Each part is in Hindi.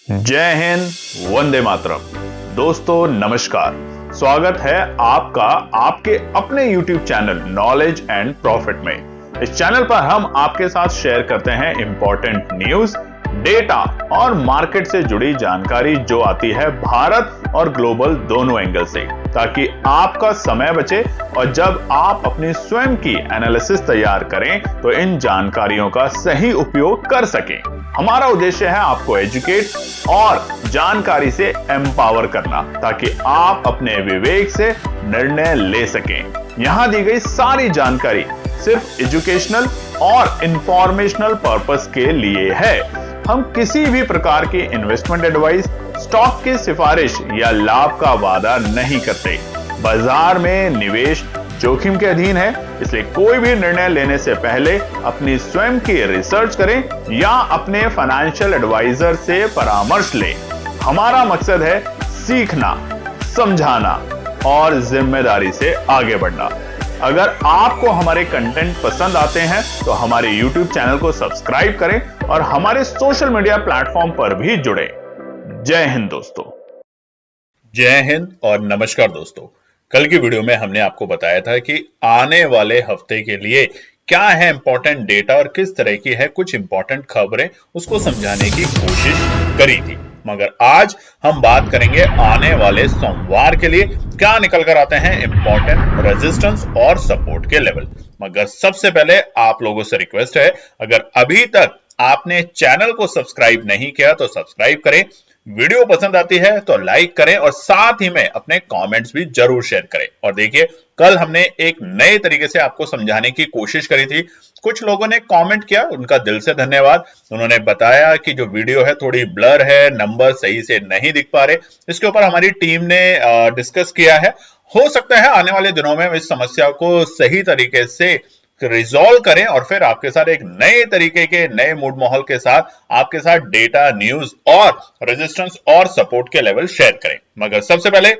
जय हिंद, वंदे मातरम। दोस्तों नमस्कार, स्वागत है आपका आपके अपने YouTube channel knowledge and profit में। इस चैनल पर हम आपके साथ शेयर करते हैं इंपॉर्टेंट न्यूज, डेटा और मार्केट से जुड़ी जानकारी जो आती है भारत और ग्लोबल दोनों एंगल से, ताकि आपका समय बचे और जब आप अपनी स्वयं की एनालिसिस तैयार करें तो इन जानकारियों का सही उपयोग कर सकें। हमारा उद्देश्य है आपको एजुकेट और जानकारी से एम्पावर करना, ताकि आप अपने विवेक से निर्णय ले सकें। यहां दी गई सारी जानकारी सिर्फ एजुकेशनल और इंफॉर्मेशनल पर्पस के लिए है। हम किसी भी प्रकार की इन्वेस्टमेंट एडवाइस, स्टॉक की सिफारिश या लाभ का वादा नहीं करते। बाजार में निवेश जोखिम के अधीन है, इसलिए कोई भी निर्णय लेने से पहले अपनी स्वयं की रिसर्च करें या अपने फाइनेंशियल एडवाइजर से परामर्श लें। हमारा मकसद है सीखना, समझाना और जिम्मेदारी से आगे बढ़ना। अगर आपको हमारे कंटेंट पसंद आते हैं तो हमारे YouTube चैनल को सब्सक्राइब करें और हमारे सोशल मीडिया प्लेटफॉर्म पर भी जुड़े। जय हिंद दोस्तों। जय हिंद और नमस्कार दोस्तों। कल की वीडियो में हमने आपको बताया था कि आने वाले हफ्ते के लिए क्या है इंपॉर्टेंट डेटा और किस तरह की है कुछ इंपॉर्टेंट खबरें, उसको समझाने की कोशिश करी थी। मगर आज हम बात करेंगे आने वाले सोमवार के लिए क्या निकल कर आते हैं इंपॉर्टेंट रेजिस्टेंस और सपोर्ट के लेवल। मगर सबसे पहले आप लोगों से रिक्वेस्ट है, अगर अभी तक आपने चैनल को सब्सक्राइब नहीं किया तो सब्सक्राइब करें, वीडियो पसंद आती है तो लाइक करें और साथ ही में अपने कमेंट्स भी जरूर शेयर करें। और देखिए, कल हमने एक नए तरीके से आपको समझाने की कोशिश करी थी। कुछ लोगों ने कमेंट किया, उनका दिल से धन्यवाद। उन्होंने बताया कि जो वीडियो है थोड़ी ब्लर है, नंबर सही से नहीं दिख पा रहे। इसके ऊपर हमारी टीम ने डिस्कस किया है। हो सकता है आने वाले दिनों में हम इस समस्या को सही तरीके से रिजॉल्व करें और फिर आपके साथ एक नए तरीके के नए मूड माहौल के साथ आपके साथ डेटा, न्यूज और रेजिस्टेंस और सपोर्ट के लेवल शेयर करें। मगर सबसे पहले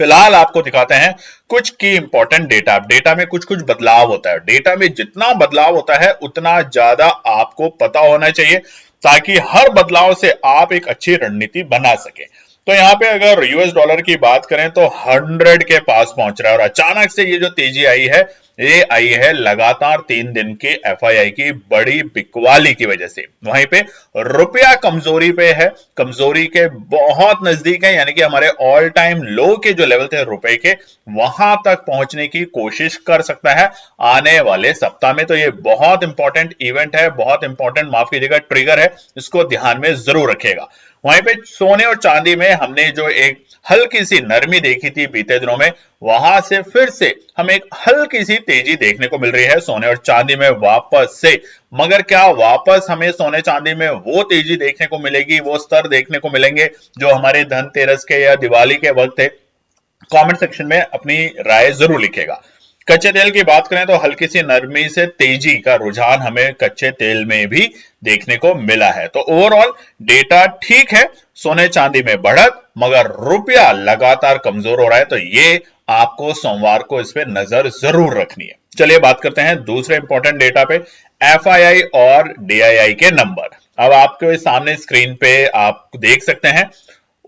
फिलहाल आपको दिखाते हैं कुछ की इंपॉर्टेंट डेटा। डेटा में कुछ कुछ बदलाव होता है। डेटा में जितना बदलाव होता है उतना ज्यादा आपको पता होना चाहिए, ताकि हर बदलाव से आप एक अच्छी रणनीति बना सके। तो यहाँ पे अगर यूएस डॉलर की बात करें तो 100 के पास पहुंच रहा है और अचानक से ये जो तेजी आई है, ये आई है लगातार 3 दिन के एफआईआई की बड़ी बिकवाली की वजह से। वहीं पे रुपया कमजोरी पे है, कमजोरी के बहुत नजदीक है, यानी कि हमारे ऑल टाइम लो के जो लेवल थे रुपए के, वहां तक पहुंचने की कोशिश कर सकता है आने वाले सप्ताह में। तो ये बहुत इंपॉर्टेंट इवेंट है, बहुत इंपॉर्टेंट, माफ कीजिएगा, ट्रिगर है, इसको ध्यान में जरूर रखिएगा। वहीं पे सोने और चांदी में हमने जो एक हल्की सी नरमी देखी थी बीते दिनों में, वहां से फिर से हमें एक हल्की सी तेजी देखने को मिल रही है सोने और चांदी में वापस से। मगर क्या वापस हमें सोने चांदी में वो तेजी देखने को मिलेगी, वो स्तर देखने को मिलेंगे जो हमारे धनतेरस के या दिवाली के वक्त थे? कमेंट सेक्शन में अपनी राय जरूर लिखेगा। कच्चे तेल की बात करें तो हल्की सी नरमी से तेजी का रुझान हमें कच्चे तेल में भी देखने को मिला है। तो ओवरऑल डेटा ठीक है, सोने चांदी में बढ़त, मगर रुपया लगातार कमजोर हो रहा है। तो ये आपको सोमवार को इस पे नजर जरूर रखनी है। चलिए बात करते हैं दूसरे इंपॉर्टेंट डेटा पे, एफआईआई और डीआईआई के नंबर। अब आपके सामने स्क्रीन पे आप देख सकते हैं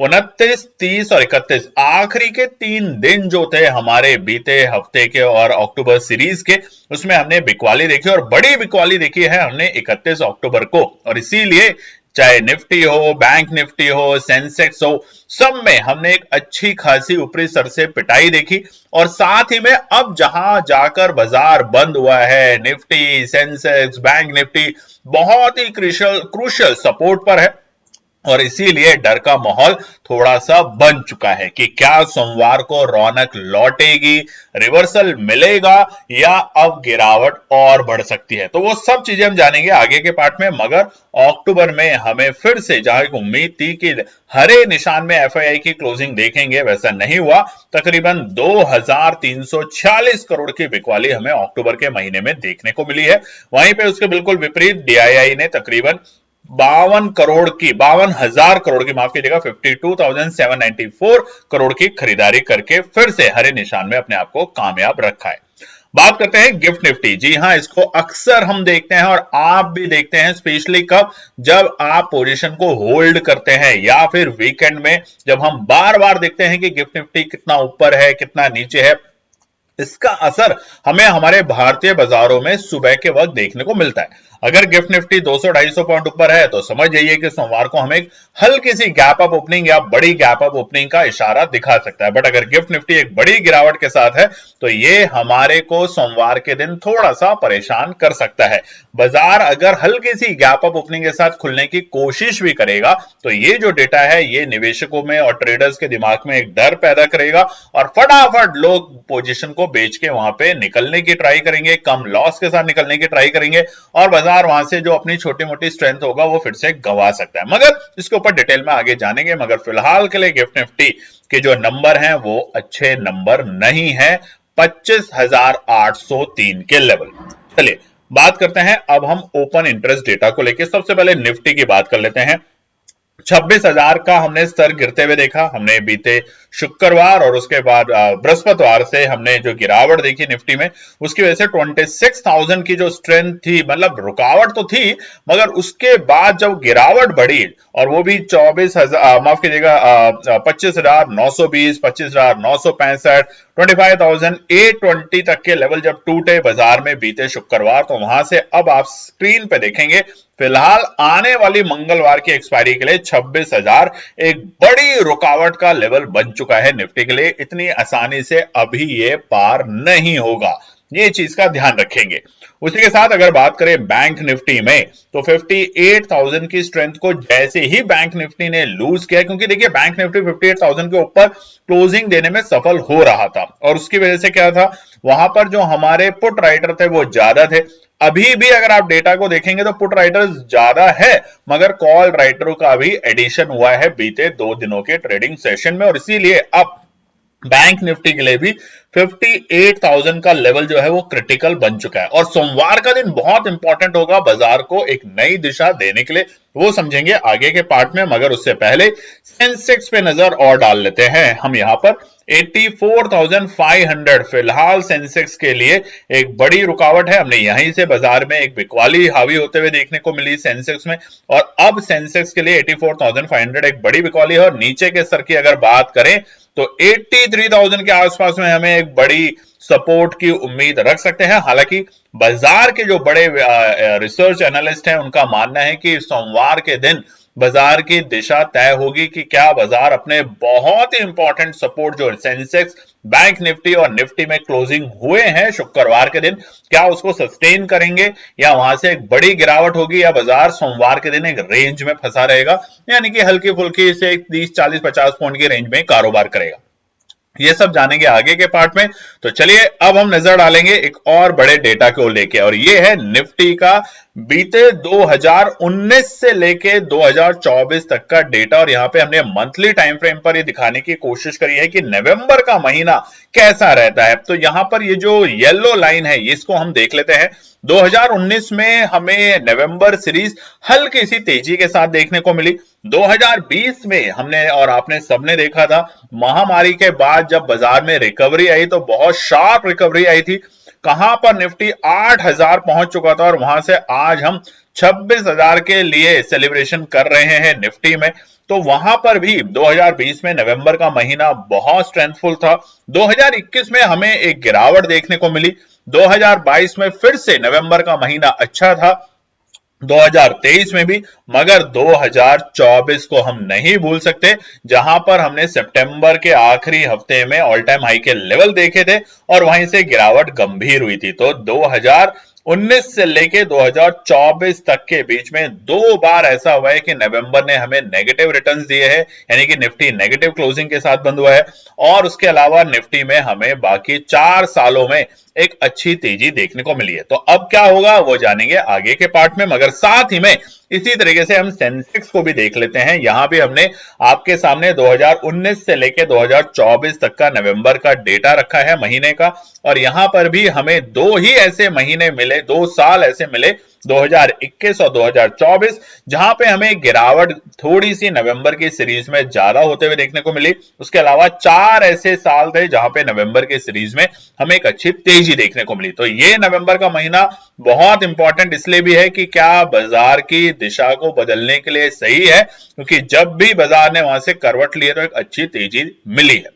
29, 30 और 31 आखिरी के 3 दिन जो थे हमारे बीते हफ्ते के और अक्टूबर सीरीज के, उसमें हमने बिकवाली देखी और बड़ी बिकवाली देखी है हमने 31 अक्टूबर को। और इसीलिए चाहे निफ्टी हो, बैंक निफ्टी हो, सेंसेक्स हो, सब में हमने एक अच्छी खासी ऊपरी सर से पिटाई देखी। और साथ ही में अब जहां जाकर बाजार बंद हुआ है, निफ्टी, सेंसेक्स, बैंक निफ्टी बहुत ही क्रूशियल सपोर्ट पर है। और इसीलिए डर का माहौल थोड़ा सा बन चुका है कि क्या सोमवार को रौनक लौटेगी, रिवर्सल मिलेगा या अब गिरावट और बढ़ सकती है। तो वो सब चीजें हम जानेंगे आगे के पार्ट में। मगर अक्टूबर में हमें फिर से जहां एक उम्मीद थी कि हरे निशान में एफआईआई की क्लोजिंग देखेंगे, वैसा नहीं हुआ। तकरीबन 2346 करोड़ की बिकवाली हमें अक्टूबर के महीने में देखने को मिली है। वहीं पे उसके बिल्कुल विपरीत डीआईआई ने तकरीबन 52,000 करोड़ की, माफ कीजिएगा, 52,794 करोड़ की खरीदारी करके फिर से हरे निशान में अपने आप को कामयाब रखा है। बात करते हैं गिफ्ट निफ्टी। जी हां, इसको अक्सर हम देखते हैं और आप भी देखते हैं, स्पेशली कब, जब आप पोजीशन को होल्ड करते हैं या फिर वीकेंड में जब हम बार बार देखते हैं कि गिफ्ट निफ्टी कितना ऊपर है कितना नीचे है। इसका असर हमें हमारे भारतीय बाजारों में सुबह के वक्त देखने को मिलता है। अगर गिफ्ट निफ्टी 200-250 पॉइंट ऊपर है तो समझ जाइए कि सोमवार को हमें हल्की सी गैप अप ओपनिंग या बड़ी गैप अप ओपनिंग का इशारा दिखा सकता है। बट अगर गिफ्ट निफ्टी एक बड़ी गिरावट के साथ है तो ये हमारे को सोमवार के दिन थोड़ा सा परेशान कर सकता है। बाजार अगर हल्की सी गैप अप ओपनिंग के साथ खुलने की कोशिश भी करेगा तो ये जो डेटा है ये निवेशकों में और ट्रेडर्स के दिमाग में एक डर पैदा करेगा और फटाफट लोग पोजीशन को बेच के वहां पे निकलने की ट्राई करेंगे, कम लॉस के साथ निकलने की ट्राई करेंगे और बाजार वहां से जो अपनी छोटी मोटी स्ट्रेंथ होगा वो फिर से गंवा सकता है। मगर इसके ऊपर डिटेल में आगे जानेंगे। मगर फिलहाल के लिए गिफ्ट निफ्टी के जो नंबर हैं वो अच्छे नंबर नहीं है 25,803 के लेवल। चलिए बात करते हैं अब हम ओपन इंटरेस्ट डेटा को लेकर। सबसे पहले निफ्टी की बात कर लेते हैं। 26,000 का हमने स्तर गिरते हुए देखा हमने बीते शुक्रवार और उसके बाद बृहस्पतिवार से हमने जो गिरावट देखी निफ्टी में, उसकी वजह से 26,000 की जो स्ट्रेंथ थी, मतलब रुकावट तो थी मगर उसके बाद जब गिरावट बढ़ी और वो भी 24,000 माफ कीजिएगा 25,920, 25,965, 25,820 तक के लेवल जब टूटे बाजार में बीते शुक्रवार, तो वहां से अब आप स्क्रीन पे देखेंगे फिलहाल आने वाली मंगलवार की एक्सपायरी के लिए 26,000 एक बड़ी रुकावट का लेवल बन चुका है निफ्टी के लिए। इतनी आसानी से अभी ये पार नहीं होगा, ये चीज का ध्यान रखेंगे। उसी के साथ अगर बात करें बैंक निफ्टी में तो 58,000 की स्ट्रेंथ को जैसे ही बैंक निफ्टी ने लूज किया, क्योंकि देखिए बैंक निफ्टी 58,000 के ऊपर क्लोजिंग देने में सफल हो रहा था और उसकी वजह से क्या था, वहां पर जो हमारे पुट राइटर थे वो ज्यादा थे। अभी भी अगर आप डेटा को देखेंगे तो पुट राइटर्स ज्यादा है मगर कॉल राइटरों का भी एडिशन हुआ है बीते 2 दिनों के ट्रेडिंग सेशन में और इसीलिए अब बैंक निफ्टी के लिए भी 58,000 का लेवल जो है वो क्रिटिकल बन चुका है और सोमवार का दिन बहुत इंपॉर्टेंट होगा बाजार को एक नई दिशा देने के लिए, वो समझेंगे आगे के पार्ट में। मगर उससे पहले सेंसेक्स पे नजर और डाल लेते हैं हम। यहां पर 84,500 फिलहाल सेंसेक्स के लिए एक बड़ी रुकावट है। हमने यहीं से बाजार में एक बिकवाली हावी होते हुए देखने को मिली सेंसेक्स में और अब सेंसेक्स के लिए 84,500 एक बड़ी बिकवाली है और नीचे के स्तर की अगर बात करें तो 83,000 के आसपास में हमें एक बड़ी सपोर्ट की उम्मीद रख सकते हैं। हालांकि बाजार के जो बड़े रिसर्च एनालिस्ट हैं उनका मानना है कि सोमवार के दिन बाजार की दिशा तय होगी कि क्या बाजार अपने बहुत ही इंपॉर्टेंट सपोर्ट जो सेंसेक्स, बैंक निफ्टी और निफ्टी में क्लोजिंग हुए हैं शुक्रवार के दिन, क्या उसको सस्टेन करेंगे या वहां से एक बड़ी गिरावट होगी या बाजार सोमवार के दिन एक रेंज में फंसा रहेगा, यानी कि हल्की फुल्की से 30, 40, 50 पॉइंट की रेंज में कारोबार करेगा। ये सब जानेंगे आगे के पार्ट में। तो चलिए अब हम नजर डालेंगे एक और बड़े डेटा को लेके और ये है निफ्टी का बीते 2019 से लेके 2024 तक का डेटा और यहां पे हमने मंथली टाइम फ्रेम पर ये दिखाने की कोशिश करी है कि नवंबर का महीना कैसा रहता है। तो यहां पर ये जो येलो लाइन है इसको हम देख लेते हैं। 2019 में हमें नवंबर सीरीज हल्की सी तेजी के साथ देखने को मिली। 2020 में हमने और आपने सबने देखा था महामारी के बाद जब बाजार में रिकवरी आई तो बहुत शार्प रिकवरी आई थी। कहां पर निफ्टी 8,000 पहुंच चुका था और वहां से आज हम 26,000 के लिए सेलिब्रेशन कर रहे हैं निफ्टी में। तो वहां पर भी 2020 में नवंबर का महीना बहुत स्ट्रेंथफुल था। 2021 में हमें एक गिरावट देखने को मिली। 2022 में फिर से नवंबर का महीना अच्छा था, 2023 में भी, मगर 2024 को हम नहीं भूल सकते जहां पर हमने सितंबर के आखिरी हफ्ते में ऑल टाइम हाई के लेवल देखे थे और वहीं से गिरावट गंभीर हुई थी। तो 2019 से लेके 2024 तक के बीच में 2 बार ऐसा हुआ है कि नवंबर ने हमें नेगेटिव रिटर्न्स दिए हैं, यानी कि निफ्टी नेगेटिव क्लोजिंग के साथ बंद हुआ है और उसके अलावा निफ्टी में हमें बाकी 4 सालों में एक अच्छी तेजी देखने को मिली है। तो अब क्या होगा वो जानेंगे आगे के पार्ट में, मगर साथ ही में इसी तरीके से हम सेंसेक्स को भी देख लेते हैं। यहां भी हमने आपके सामने 2019 से लेकर 2024 तक का नवंबर का डेटा रखा है महीने का और यहां पर भी हमें 2 ही ऐसे महीने मिले, 2 साल ऐसे मिले 2021 और 2024, जहां पे हमें गिरावट थोड़ी सी नवंबर की सीरीज में ज्यादा होते हुए देखने को मिली। उसके अलावा 4 ऐसे साल थे जहां पे नवंबर की सीरीज में हमें एक अच्छी तेजी देखने को मिली। तो ये नवंबर का महीना बहुत इंपॉर्टेंट इसलिए भी है कि क्या बाजार की दिशा को बदलने के लिए सही है, क्योंकि जब भी बाजार ने वहां से करवट लिए तो एक अच्छी तेजी मिली है।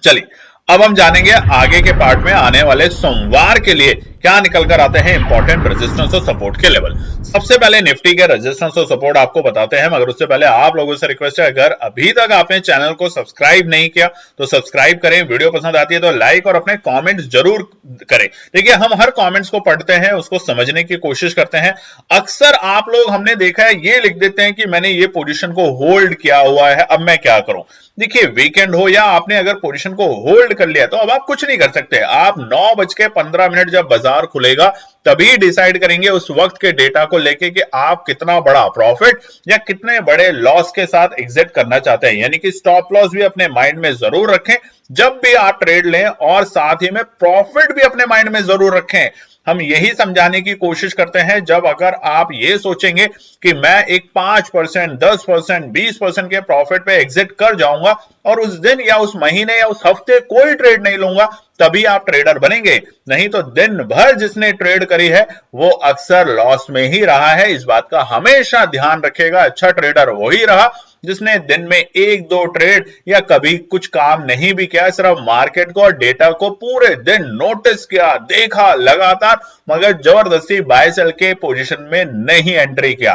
चलिए अब हम जानेंगे आगे के पार्ट में आने वाले सोमवार के लिए क्या निकल कर आते हैं इंपॉर्टेंट रेजिस्टेंस और सपोर्ट के लेवल। सबसे पहले निफ्टी के रेजिस्टेंस और सपोर्ट आपको बताते हैं, मगर उससे पहले आप लोगों से रिक्वेस्ट है, अगर अभी तक आपने चैनल को सब्सक्राइब नहीं किया तो सब्सक्राइब करें, वीडियो पसंद आती है तो लाइक और अपने कमेंट्स जरूर करें। देखिए हम हर कमेंट्स को पढ़ते हैं, उसको समझने की कोशिश करते हैं। अक्सर आप लोग हमने देखा है ये लिख देते हैं कि मैंने ये पोजीशन को होल्ड किया हुआ है, अब मैं क्या करूं। देखिए वीकेंड हो या आपने अगर पोजीशन को होल्ड कर लिया तो अब आप कुछ नहीं कर सकते। आप 9:15 जब बाजार खुलेगा तभी डिसाइड करेंगे उस वक्त के डेटा को लेके कि आप कितना बड़ा प्रॉफिट या कितने बड़े लॉस के साथ एग्जिट करना चाहते हैं। यानी कि स्टॉप लॉस भी अपने माइंड में जरूर रखें जब भी आप ट्रेड लें, और साथ ही में प्रॉफिट भी अपने माइंड में जरूर रखें। हम यही समझाने की कोशिश करते हैं, जब अगर आप ये सोचेंगे कि मैं एक 5%, 10%, 20% के प्रॉफिट पे एग्जिट कर जाऊंगा और उस दिन या उस महीने या उस हफ्ते कोई ट्रेड नहीं लूंगा, तभी आप ट्रेडर बनेंगे। नहीं तो दिन भर जिसने ट्रेड करी है वो अक्सर लॉस में ही रहा है। इस बात का हमेशा ध्यान रखिएगा। अच्छा ट्रेडर वही रहा जिसने दिन में 1-2 ट्रेड या कभी कुछ काम नहीं भी किया, सिर्फ मार्केट को और डेटा को पूरे दिन नोटिस किया, देखा लगातार, मगर जबरदस्ती बाय सेल के पोजीशन में नहीं एंट्री किया।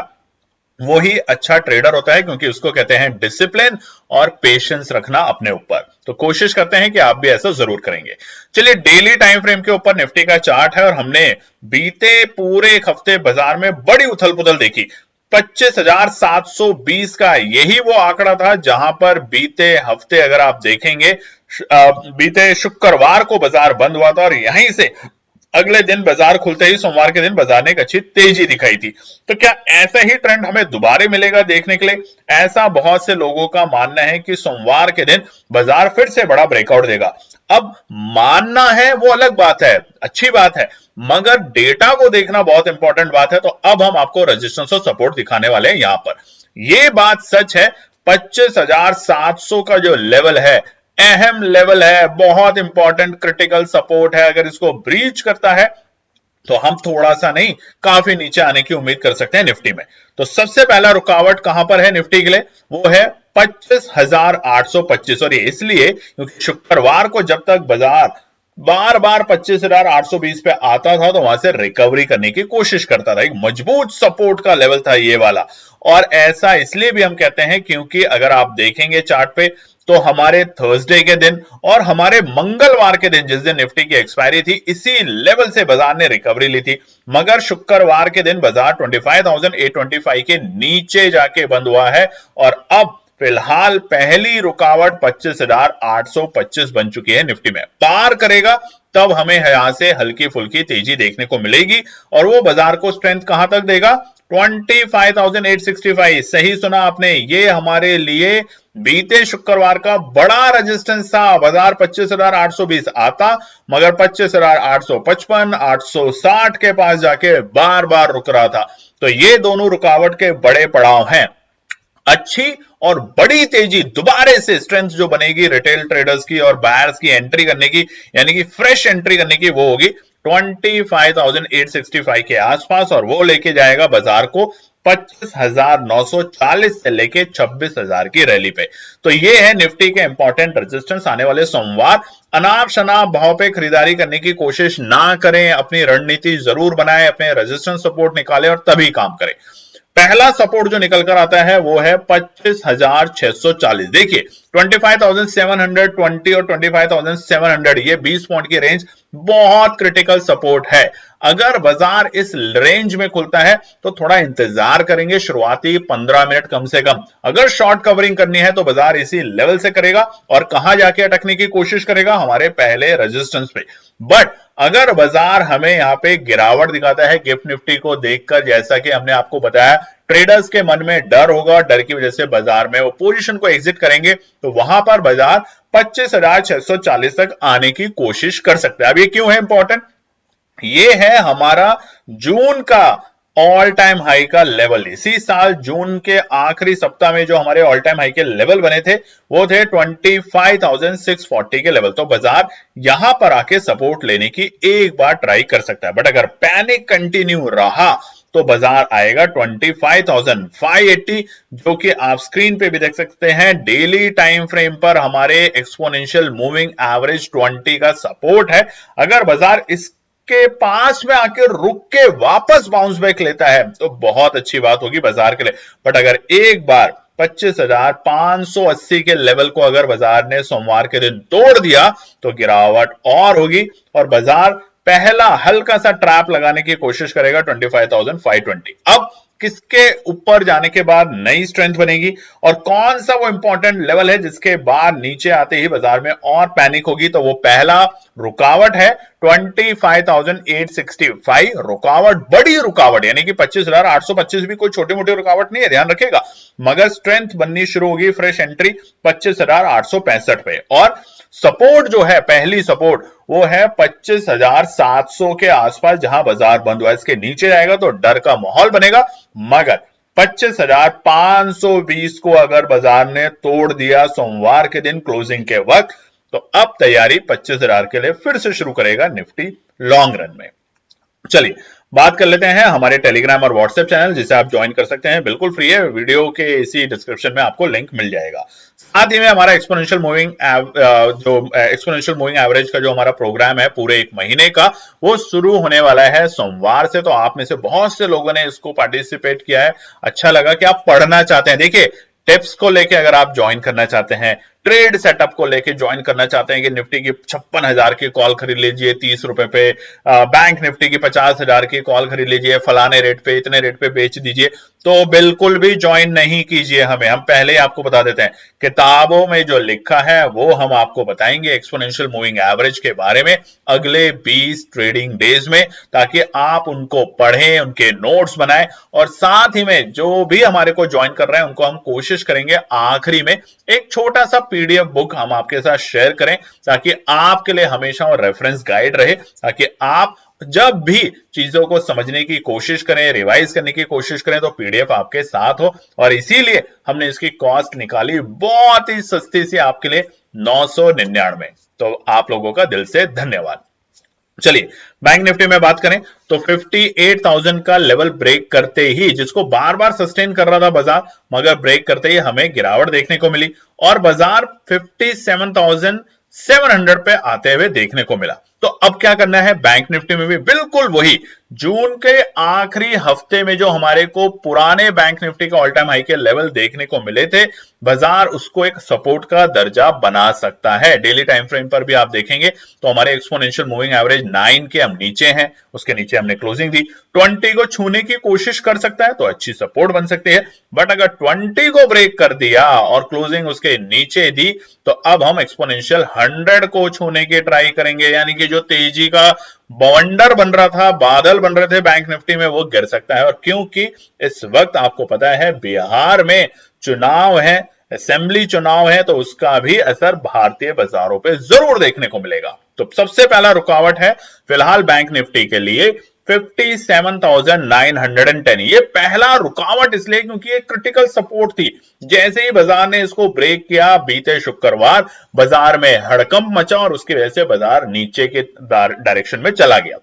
वो ही अच्छा ट्रेडर होता है, क्योंकि उसको कहते हैं डिसिप्लिन और पेशेंस रखना अपने ऊपर। तो कोशिश करते हैं कि आप भी ऐसा जरूर करेंगे। चलिए डेली टाइम फ्रेम के ऊपर निफ्टी का चार्ट है, और हमने बीते पूरे एक हफ्ते बाजार में बड़ी उथल पुथल देखी। 25,720 का यही वो आंकड़ा था जहां पर बीते हफ्ते अगर आप देखेंगे, बीते शुक्रवार को बाजार बंद हुआ था, और यहीं से अगले दिन बाजार खुलते ही सोमवार के दिन बाजार ने एक अच्छी तेजी दिखाई थी। तो क्या ऐसा ही ट्रेंड हमें दोबारा मिलेगा देखने के लिए? ऐसा बहुत से लोगों का मानना है कि सोमवार के दिन बाजार फिर से बड़ा ब्रेकआउट देगा। अब मानना है वो अलग बात है, अच्छी बात है, मगर डेटा को देखना बहुत इंपॉर्टेंट बात है। तो अब हम आपको रेजिस्टेंस और सपोर्ट दिखाने वाले हैं। यहां पर यह बात सच है, 25,700 का जो लेवल है अहम लेवल है, बहुत इंपॉर्टेंट क्रिटिकल सपोर्ट है। अगर इसको ब्रीच करता है तो हम थोड़ा सा नहीं काफी नीचे आने की उम्मीद कर सकते हैं निफ्टी में। तो सबसे पहला रुकावट कहां पर है निफ्टी के लिए? वो है 25,825। और ये इसलिए क्योंकि शुक्रवार को जब तक बाजार बार बार 25,820 पे आता था तो वहां से रिकवरी करने की कोशिश करता था। एक मजबूत सपोर्ट का लेवल था ये वाला। और ऐसा इसलिए भी हम कहते हैं क्योंकि अगर आप देखेंगे चार्ट पे तो हमारे थर्सडे के दिन और हमारे मंगलवार के दिन, जिस दिन निफ्टी की एक्सपायरी थी, इसी लेवल से बाजार ने रिकवरी ली थी। मगर शुक्रवार के दिन बाजार 25,825 के नीचे जाके बंद हुआ है, और अब फिलहाल पहली रुकावट 25,825 बन चुकी है। निफ्टी में पार करेगा तब हमें यहां से हल्की फुल्की तेजी देखने को मिलेगी, और वो बाजार को स्ट्रेंथ कहां तक देगा? 25,865। सही सुना आपने, ये हमारे लिए बीते शुक्रवार का बड़ा रेजिस्टेंस था। बाजार 25,820 आता, मगर 25,855, 860 के पास जाके बार बार रुक रहा था। तो ये दोनों रुकावट के बड़े पड़ाव हैं। अच्छी और बड़ी तेजी दोबारे से स्ट्रेंथ जो बनेगी रिटेल ट्रेडर्स की और बायर्स की एंट्री करने की, यानी कि फ्रेश एंट्री करने की, वो होगी 25,865 के आसपास, और वो लेके जाएगा बाजार को 25,940 से लेके 26,000 की रैली पे। तो ये है निफ्टी के इंपॉर्टेंट रेजिस्टेंस। आने वाले सोमवार अनाप शनाप भाव पे खरीदारी करने की कोशिश ना करें, अपनी रणनीति जरूर बनाएं, अपने रेजिस्टेंस सपोर्ट निकालें और तभी काम करें। पहला सपोर्ट जो निकल कर आता है वो है 25,640। देखिए 25,720 और 25,700, ये 20 पॉइंट की रेंज बहुत क्रिटिकल सपोर्ट है। अगर बाजार इस रेंज में खुलता है तो थोड़ा इंतजार करेंगे, शुरुआती 15 मिनट कम से कम। अगर शॉर्ट कवरिंग करनी है तो बाजार इसी लेवल से करेगा, और कहां जाके अटकने की कोशिश करेगा? हमारे पहले रेजिस्टेंस पे। बट अगर बाजार हमें यहां पे गिरावट दिखाता है गिफ्ट निफ्टी को देखकर, जैसा कि हमने आपको बताया, ट्रेडर्स के मन में डर होगा, डर की वजह से बाजार में वो पोजीशन को एग्जिट करेंगे, तो वहां पर बाजार 25,640 तक आने की कोशिश कर सकता है। अब ये क्यों है इंपॉर्टेंट? ये है हमारा जून का ऑल टाइम हाई का लेवल। इसी साल जून के आखिरी सप्ताह में जो हमारे ऑल टाइम हाई के लेवल बने थे वो थे 25,640 के लेवल। तो बाजार यहां पर आके सपोर्ट लेने की एक बार ट्राई कर सकता है, बट अगर पैनिक कंटिन्यू रहा तो बाजार आएगा 25,580, जो कि आप स्क्रीन पे भी देख सकते हैं। डेली टाइम फ्रेम पर हमारे एक्सपोनेंशियल मूविंग एवरेज 20 का सपोर्ट है। अगर बाजार के पास में आके रुक के वापस बाउंस बैक लेता है तो बहुत अच्छी बात होगी बाजार के लिए। बट अगर एक बार 25,580 के लेवल को अगर बाजार ने सोमवार के दिन तोड़ दिया तो गिरावट और होगी और बाजार पहला हल्का सा ट्रैप लगाने की कोशिश करेगा 25,520। अब किसके ऊपर जाने के बाद नई स्ट्रेंथ बनेगी और कौन सा वो इंपॉर्टेंट लेवल है जिसके बाद नीचे आते ही बाजार में और पैनिक होगी, तो वो पहला रुकावट है 25,865। रुकावट, बड़ी रुकावट, यानी कि 25,825 भी कोई छोटी मोटी रुकावट नहीं है, ध्यान रखिएगा। मगर स्ट्रेंथ बननी शुरू होगी, फ्रेश एंट्री 25,865 पे। और सपोर्ट जो है, पहली सपोर्ट वो है 25,700 के आसपास, जहां बाजार बंद हुआ। इसके नीचे जाएगा तो डर का माहौल बनेगा, मगर 25,520 को अगर बाजार ने तोड़ दिया सोमवार के दिन क्लोजिंग के वक्त, तो अब तैयारी 25,000 के लिए फिर से शुरू करेगा निफ्टी लॉन्ग रन में। चलिए बात कर लेते हैं हमारे टेलीग्राम और व्हाट्सएप चैनल, जिसे आप ज्वाइन कर सकते हैं, बिल्कुल फ्री है। वीडियो के इसी डिस्क्रिप्शन में आपको लिंक मिल जाएगा। साथ ही में हमारा एक्सपोनेंशियल मूविंग एवरेज का जो हमारा प्रोग्राम है पूरे एक महीने का, वो शुरू होने वाला है सोमवार से। तो आप में से बहुत से लोगों ने इसको पार्टिसिपेट किया है, अच्छा लगा कि आप पढ़ना चाहते हैं। देखिए, टिप्स को लेके अगर आप ज्वाइन करना चाहते हैं, ट्रेड सेटअप को लेके ज्वाइन करना चाहते हैं कि निफ्टी की 56,000 की कॉल खरीद लीजिए 30 रुपए पे, बैंक निफ्टी की 50,000 की कॉल खरीद लीजिए फलाने रेट पे, इतने रेट पे बेच दीजिए, तो बिल्कुल भी ज्वाइन नहीं कीजिए हमें। हम पहले ही आपको बता देते हैं, किताबों में जो लिखा है वो हम आपको बताएंगे एक्सपोनेंशियल मूविंग एवरेज के बारे में अगले 20 ट्रेडिंग डेज में, ताकि आप उनको पढ़ें, उनके नोट्स बनाएं। और साथ ही में जो भी हमारे को ज्वाइन कर रहे हैं उनको हम कोशिश करेंगे आखिरी में एक छोटा सा पीडीएफ बुक हम आपके साथ शेयर करें, ताकि आपके लिए हमेशा वो रेफरेंस गाइड रहे, ताकि आप जब भी चीजों को समझने की कोशिश करें, रिवाइज करने की कोशिश करें, तो पीडीएफ आपके साथ हो। और इसीलिए हमने इसकी कॉस्ट निकाली बहुत ही सस्ती सी आपके लिए 999। तो आप लोगों का दिल से धन्यवाद। चलिए बैंक निफ्टी में बात करें तो 58,000 का लेवल ब्रेक करते ही, जिसको बार बार सस्टेन कर रहा था बाजार, मगर ब्रेक करते ही हमें गिरावट देखने को मिली और बाजार 57,700 पे आते हुए देखने को मिला। तो अब क्या करना है बैंक निफ्टी में भी बिल्कुल वही, जून के आखिरी हफ्ते में जो हमारे को पुराने बैंक निफ्टी का ऑल टाइम हाई के लेवल देखने को मिले थे, बाजार उसको एक सपोर्ट का दर्जा बना सकता है। डेली टाइम फ्रेम पर भी आप देखेंगे तो हमारे एक्सपोनेंशियल मूविंग एवरेज 9 के हम नीचे हैं, उसके नीचे हमने क्लोजिंग दी। 20 को छूने की कोशिश कर सकता है तो अच्छी सपोर्ट बन सकती है, बट अगर 20 को ब्रेक कर दिया और क्लोजिंग उसके नीचे दी तो अब हम एक्सपोनेंशियल 100 को छूने की ट्राई करेंगे, यानी कि जो तेजी का बवंडर बन रहा था, बादल बन रहे थे बैंक निफ्टी में, वो गिर सकता है। और क्योंकि इस वक्त आपको पता है बिहार में चुनाव है, असेंबली चुनाव है, तो उसका भी असर भारतीय बाजारों पे जरूर देखने को मिलेगा। तो सबसे पहला रुकावट है फिलहाल बैंक निफ्टी के लिए 57,910। ये पहला रुकावट इसलिए क्योंकि ये क्रिटिकल सपोर्ट थी। जैसे ही बाजार ने इसको ब्रेक किया बीते शुक्रवार, बाजार में हड़कंप मचा और उसकी वजह से बाजार नीचे के डायरेक्शन में चला गया।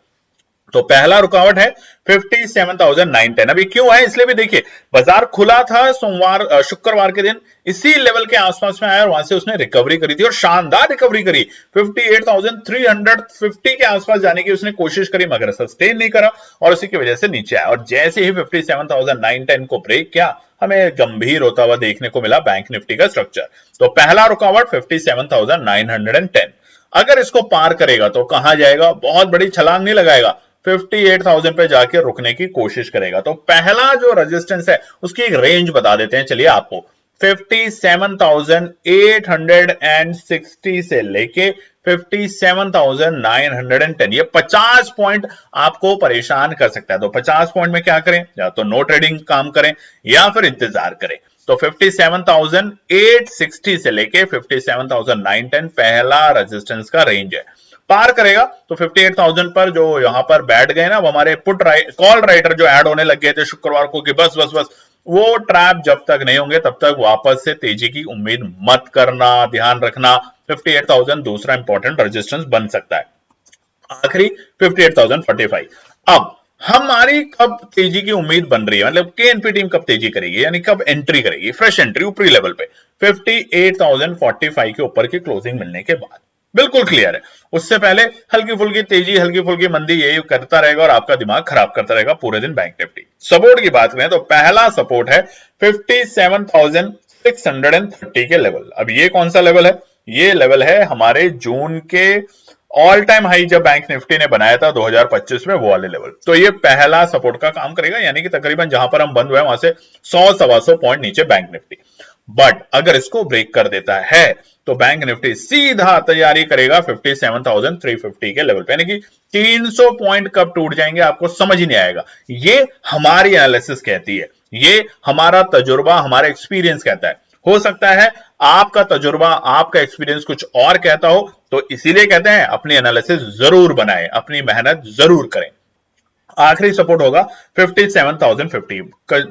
तो पहला रुकावट है 57,910। अभी क्यों है इसलिए भी देखिए, बाजार खुला था शुक्रवार के दिन इसी लेवल के आसपास में आया और वहां से उसने रिकवरी करी थी और शानदार रिकवरी करी। 58,350 के आसपास जाने की उसने कोशिश करी, मगर सस्टेन नहीं करा और उसी की वजह से नीचे आया। और जैसे ही 57,910 को ब्रेक किया, हमें गंभीर होता हुआ देखने को मिला बैंक निफ्टी का स्ट्रक्चर। तो पहला रुकावट 57,910। अगर इसको पार करेगा तो कहां जाएगा? बहुत बड़ी छलांग नहीं लगाएगा, 58,000 पे जाके रुकने की कोशिश करेगा। तो पहला जो रेजिस्टेंस है उसकी एक रेंज बता देते हैं, चलिए आपको 57,860 से लेके 57,910, ये 50 पॉइंट आपको परेशान कर सकता है। तो 50 पॉइंट में क्या करें? या तो नो ट्रेडिंग काम करें या फिर इंतजार करें। तो 57,860 से लेके 57,910 पहला रेजिस्टेंस का रेंज है। पार करेगा तो 58,000 पर जो यहां पर बैठ गए ना, वो हमारे कॉल राइटर जो ऐड होने लग गए थे शुक्रवार को कि बस बस बस, वो ट्रैप जब तक नहीं होंगे तब तक वापस से तेजी की उम्मीद मत करना, ध्यान रखना। 58,000 दूसरा इंपॉर्टेंट रेजिस्टेंस बन सकता है। आखिरी 58,045। अब हमारी कब तेजी की उम्मीद बन रही है, मतलब केएनपी टीम कब तेजी करेगी, यानी कब एंट्री करेगी, फ्रेश एंट्री ऊपरी लेवल पे 58,045 के ऊपर की क्लोजिंग मिलने के बाद। बिल्कुल क्लियर है। उससे पहले हल्की फुल्की तेजी, हल्की फुल्की मंदी यही करता रहेगा और आपका दिमाग खराब करता रहेगा पूरे दिन बैंक निफ्टी। सपोर्ट की बात करें तो पहला सपोर्ट है 57,630 के लेवल। अब ये कौन सा लेवल है? ये लेवल है हमारे जून के ऑल टाइम हाई जब बैंक निफ्टी ने बनाया था 2025 में, वो वाले लेवल। तो ये पहला सपोर्ट का काम करेगा, यानी कि तकरीबन जहां पर हम बंद हुए वहां से 100-125 पॉइंट नीचे बैंक निफ्टी। बट अगर इसको ब्रेक कर देता है तो बैंक निफ्टी सीधा तैयारी करेगा 57,350 के लेवल पे, यानी कि 300 पॉइंट कब टूट जाएंगे आपको समझ ही नहीं आएगा। ये हमारी एनालिसिस कहती है, ये हमारा तजुर्बा, हमारा एक्सपीरियंस कहता है। हो सकता है आपका तजुर्बा, आपका एक्सपीरियंस कुछ और कहता हो, तो इसीलिए कहते हैं अपनी एनालिसिस जरूर बनाएं, अपनी मेहनत जरूर करें। आखिरी सपोर्ट होगा 57,050,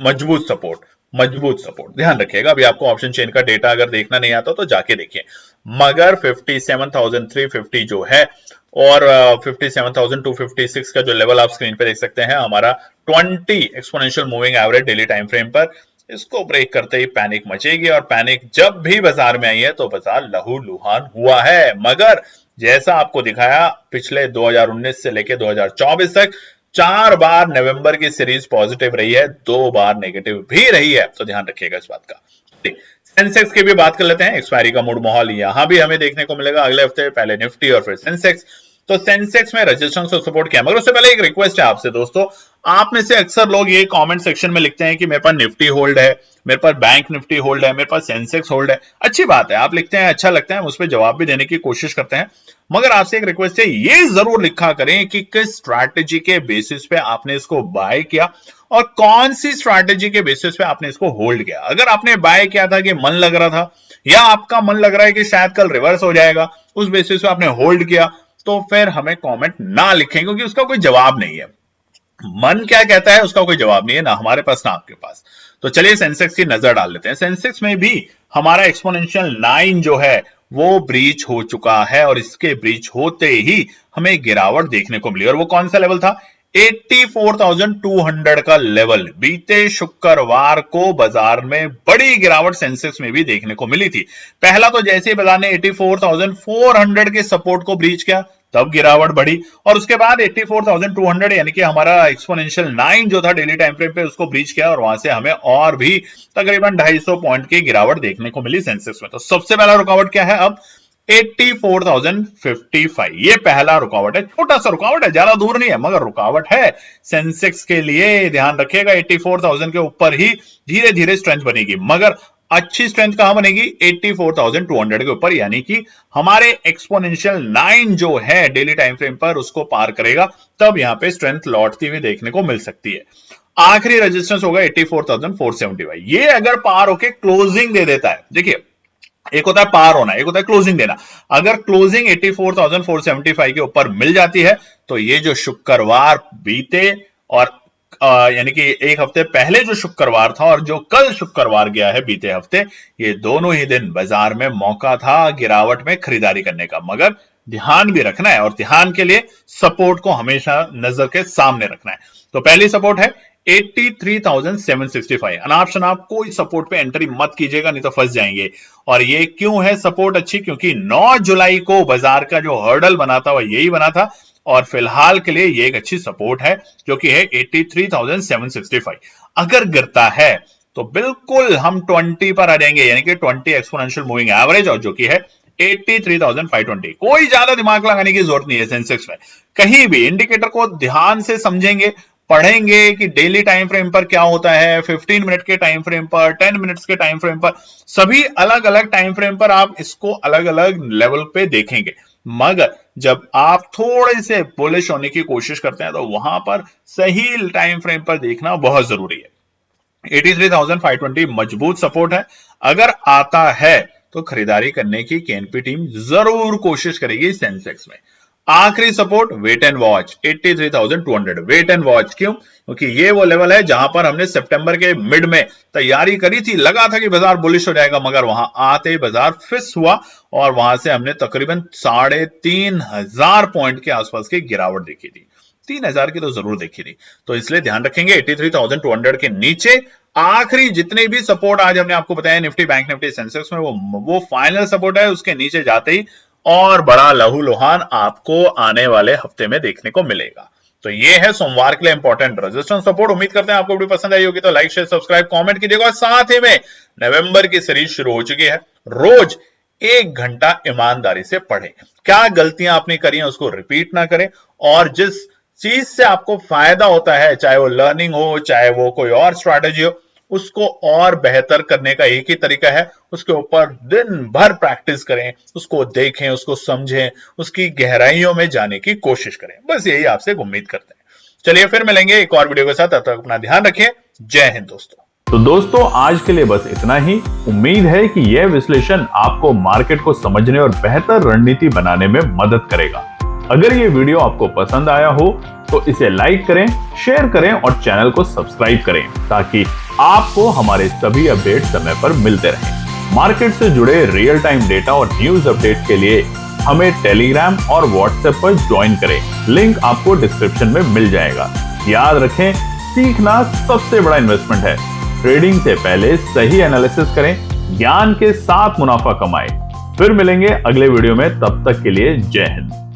मजबूत सपोर्ट, मजबूत सपोर्ट, ध्यान रखिएगा। अभी आपको ऑप्शन चेन का डेटा अगर देखना नहीं आता तो जाके देखिए। मगर 57,350 जो है और 57,256 का जो लेवल आप स्क्रीन पे देख सकते हैं हमारा 20 exponential moving average daily time frame पर, इसको ब्रेक करते ही पैनिक मचेगी। और पैनिक जब भी बाजार में आई है तो बाजार लहूलुहान हुआ है। मगर जैसा आपको दिखाया पिछले 2019 से लेकर 2024 तक 4 बार नवंबर की सीरीज पॉजिटिव रही है, 2 बार नेगेटिव भी रही है, तो ध्यान रखिएगा इस बात का। सेंसेक्स की भी बात कर लेते हैं। एक्सपायरी का मूड माहौल यहां भी हमें देखने को मिलेगा अगले हफ्ते, पहले निफ्टी और फिर सेंसेक्स। तो सेंसेक्स में रेजिस्टेंस और सपोर्ट किया, मगर उससे पहले एक रिक्वेस्ट है आपसे दोस्तों, आप में से अक्सर लोग ये कमेंट सेक्शन में लिखते हैं कि मेरे पास निफ्टी होल्ड है, मेरे पास बैंक निफ्टी होल्ड है, मेरे पास सेंसेक्स होल्ड है। अच्छी बात है, आप लिखते हैं, अच्छा लगता है, उस पर जवाब भी देने की कोशिश करते हैं। मगर आपसे एक रिक्वेस्ट है, ये जरूर लिखा करें कि किस स्ट्रैटेजी के बेसिस पे आपने इसको बाय किया और कौन सी स्ट्रैटेजी के बेसिस पे आपने इसको होल्ड किया। अगर आपने बाय किया था कि मन लग रहा था, या आपका मन लग रहा है कि शायद कल रिवर्स हो जाएगा, उस बेसिस पे आपने होल्ड किया, तो फिर हमें कमेंट ना लिखें, क्योंकि उसका कोई जवाब नहीं है। मन क्या कहता है उसका कोई जवाब नहीं है, ना हमारे पास ना आपके पास। तो चलिए सेंसेक्स की नजर डाल लेते हैं। सेंसेक्स में भी हमारा एक्सपोनेंशियल 9 जो है वो ब्रीच हो चुका है और इसके ब्रीच होते ही हमें गिरावट देखने को मिली। और वो कौन सा लेवल था? 84,200 का लेवल। बीते शुक्रवार को बाजार में बड़ी गिरावट सेंसेक्स में भी देखने को मिली थी। पहला तो जैसे ही बाजार ने 84,400 के सपोर्ट को ब्रीच किया तब गिरावट बढ़ी, और उसके बाद 84,200 यानी कि हमारा एक्सपोनेंशियल 9 जो था डेली टाइम फ्रेम पे उसको ब्रीच किया, और वहां से हमें और भी तकरीबन 250 पॉइंट की गिरावट देखने को मिली सेंसेक्स में। तो सबसे पहला रुकावट क्या है? अब 84,055, ये पहला रुकावट है। छोटा सा रुकावट है, ज्यादा दूर नहीं है, मगर रुकावट है सेंसेक्स के लिए। ध्यान रखिएगा 84,000 के ऊपर ही धीरे धीरे स्ट्रेंथ बनेगी, मगर अच्छी स्ट्रेंथ कहां बनेगी? 84,200 के ऊपर, यानी कि हमारे एक्सपोनेंशियल 9 जो है डेली टाइम फ्रेम पर उसको पार करेगा, तब यहां पे स्ट्रेंथ लौटती हुई देखने को मिल सकती है। आखिरी रेजिस्टेंस होगा 84,475। ये अगर पार होके क्लोजिंग दे देता है, देखिए एक होता है पार होना, एक होता है क्लोजिंग देना। अगर क्लोजिंग 84,475 के ऊपर मिल जाती है तो ये जो शुक्रवार बीते और यानी कि एक हफ्ते पहले जो शुक्रवार था और जो कल शुक्रवार गया है बीते हफ्ते, ये दोनों ही दिन बाजार में मौका था गिरावट में खरीदारी करने का। मगर ध्यान भी रखना है, और ध्यान के लिए सपोर्ट को हमेशा नजर के सामने रखना है। तो पहली सपोर्ट है 83,765। अनाप शनाप कोई सपोर्ट पे एंट्री मत कीजिएगा, नहीं तो फंस जाएंगे। और ये क्यों है सपोर्ट अच्छी? क्योंकि 9 जुलाई को बाजार का जो हर्डल बना था वो यही बना था, और फिलहाल के लिए ये एक अच्छी सपोर्ट है जो कि है 83,765। अगर गिरता है तो बिल्कुल हम 20 पर आ जाएंगे, यानी कि 20 एक्सपोनेंशियल मूविंग एवरेज, और जो कि है 83,520। कोई ज्यादा दिमाग लगाने की जरूरत नहीं है सेंसेक्स में। कहीं भी इंडिकेटर को ध्यान से समझेंगे, पढ़ेंगे कि डेली टाइम फ्रेम पर क्या होता है, 15 मिनट के टाइम फ्रेम पर, 10 मिनट्स के टाइम फ्रेम पर, सभी अलग अलग टाइम फ्रेम पर आप इसको अलग अलग लेवल पे देखेंगे। मगर जब आप थोड़े से बुलिश होने की कोशिश करते हैं तो वहां पर सही टाइम फ्रेम पर देखना बहुत जरूरी है। 83,520 मजबूत सपोर्ट है। अगर आता है तो खरीदारी करने की केएनपी टीम जरूर कोशिश करेगी सेंसेक्स में। आखिरी support wait and watch 83,200। Wait and watch क्यों? क्योंकि ये वो लेवल है जहां पर हमने सितंबर के मिड में तैयारी करी थी, लगा था कि बाजार बुलिश हो जाएगा, मगर वहां आते ही बाजार फिस हुआ और वहां से हमने तकरीबन 3,500 पॉइंट के आसपास की गिरावट देखी थी। 3,000 की तो जरूर देखी थी, तो इसलिए ध्यान रखेंगे 83,200 के नीचे आखिरी जितने भी सपोर्ट आज हमने आपको बताया निफ्टी, बैंक निफ्टी, सेंसेक्स में, वो फाइनल सपोर्ट है। उसके नीचे जाते ही और बड़ा लहूलुहान आपको आने वाले हफ्ते में देखने को मिलेगा। तो ये है सोमवार के लिए इंपॉर्टेंट रेजिस्टेंस सपोर्ट। उम्मीद करते हैं आपको वीडियो पसंद आई होगी, तो लाइक शेयर सब्सक्राइब कमेंट कीजिएगा। और साथ ही में नवंबर की सीरीज शुरू हो चुकी है, रोज 1 घंटा ईमानदारी से पढ़ें, क्या गलतियां आपने करी हैं उसको रिपीट ना करें, और जिस चीज से आपको फायदा होता है, चाहे वो लर्निंग हो, चाहे वो कोई और स्ट्रैटेजी हो, उसको और बेहतर करने का एक ही तरीका है, उसके ऊपर दिन भर प्रैक्टिस करें, उसको देखें, उसको समझें, उसकी गहराइयों में जाने की कोशिश करें। बस यही आपसे उम्मीद करते हैं। चलिए फिर मिलेंगे एक और वीडियो के साथ, तब तक अपना ध्यान रखिए। जय हिंद दोस्तों। तो दोस्तों आज के लिए बस इतना ही। उम्मीद है कि यह विश्लेषण आपको मार्केट को समझने और बेहतर रणनीति बनाने में मदद करेगा। अगर ये वीडियो आपको पसंद आया हो तो इसे लाइक करें, शेयर करें और चैनल को सब्सक्राइब करें, ताकि आपको हमारे सभी अपडेट समय पर मिलते रहें। मार्केट से जुड़े रियल टाइम डेटा और न्यूज अपडेट के लिए हमें टेलीग्राम और व्हाट्सएप पर ज्वाइन करें, लिंक आपको डिस्क्रिप्शन में मिल जाएगा। याद रखें, सीखना सबसे बड़ा इन्वेस्टमेंट है। ट्रेडिंग से पहले सही एनालिसिस करें, ज्ञान के साथ मुनाफा कमाएं। फिर मिलेंगे अगले वीडियो में, तब तक के लिए जय हिंद।